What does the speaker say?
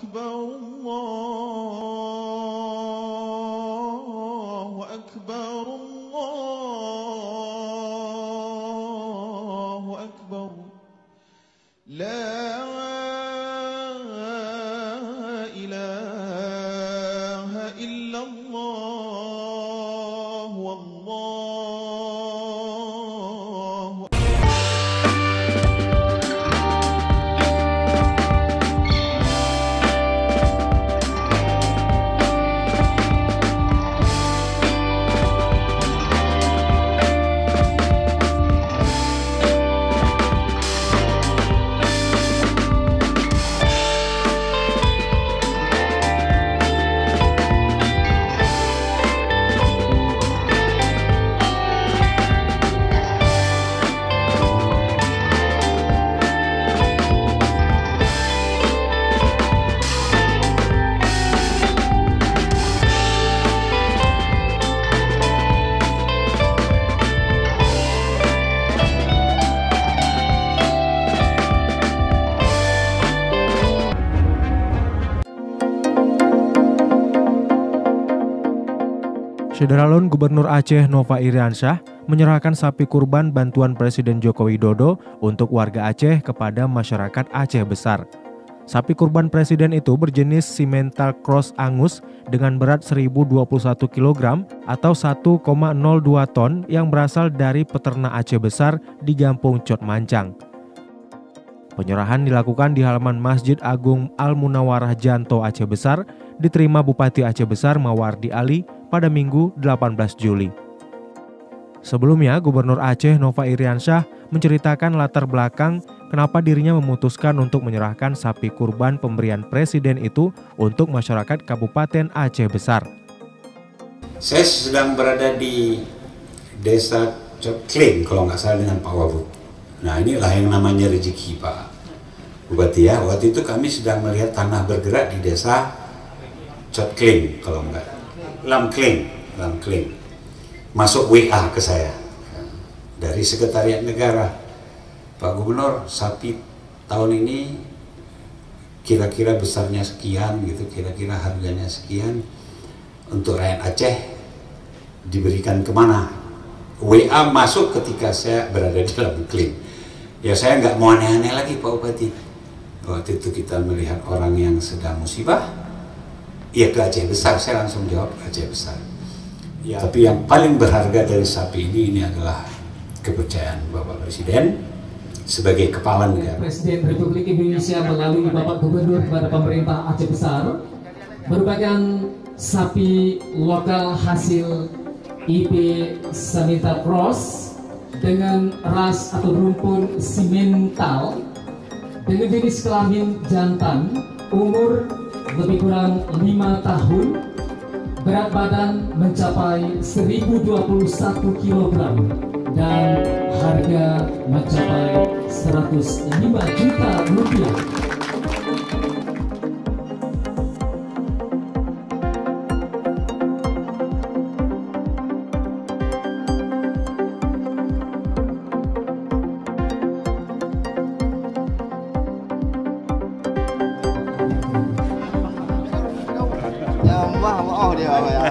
أكبر الله أكبر الله أكبر لا إله إلا الله والله Saudara Gubernur Aceh Nova Iriansyah menyerahkan sapi kurban bantuan Presiden Joko Widodo untuk warga Aceh kepada masyarakat Aceh Besar. Sapi kurban Presiden itu berjenis Simmental Cross Angus dengan berat 1021 kg atau 1,02 ton yang berasal dari peternak Aceh Besar di Gampung Cot Mancang. Penyerahan dilakukan di halaman Masjid Agung Al-Munawarah Janto Aceh Besar, diterima Bupati Aceh Besar Mawardi Ali pada Minggu 18 Juli. Sebelumnya, Gubernur Aceh Nova Iriansyah menceritakan latar belakang kenapa dirinya memutuskan untuk menyerahkan sapi kurban pemberian Presiden itu untuk masyarakat Kabupaten Aceh Besar. Saya sedang berada di Desa Cotkleng kalau nggak salah dengan Pak Wabub. Nah, inilah yang namanya rezeki Pak Bupati ya. Waktu itu kami sedang melihat tanah bergerak di Desa Cotkleng kalau nggak Lamkleng, masuk WA ke saya dari Sekretariat Negara, Pak Gubernur, sapi tahun ini kira-kira besarnya sekian gitu, kira-kira harganya sekian, untuk rakyat Aceh diberikan kemana? WA masuk ketika saya berada di Lamkleng. Ya saya nggak mau aneh-aneh lagi Pak Bupati. Waktu itu kita melihat orang yang sedang musibah, ya ke Aceh Besar, saya langsung jawab ke Aceh Besar. Ya, tapi yang paling berharga dari sapi ini adalah kepercayaan Bapak Presiden sebagai kepala negara. Presiden Republik Indonesia melalui Bapak Gubernur kepada pemerintah Aceh Besar merupakan sapi lokal hasil IP Simmental Cross dengan ras atau rumpun Simmental dengan jenis kelamin jantan, umur lebih kurang 5 tahun, berat badan mencapai 1021 kg dan harga mencapai 105 juta rupiah. Ya, maaf dia ya.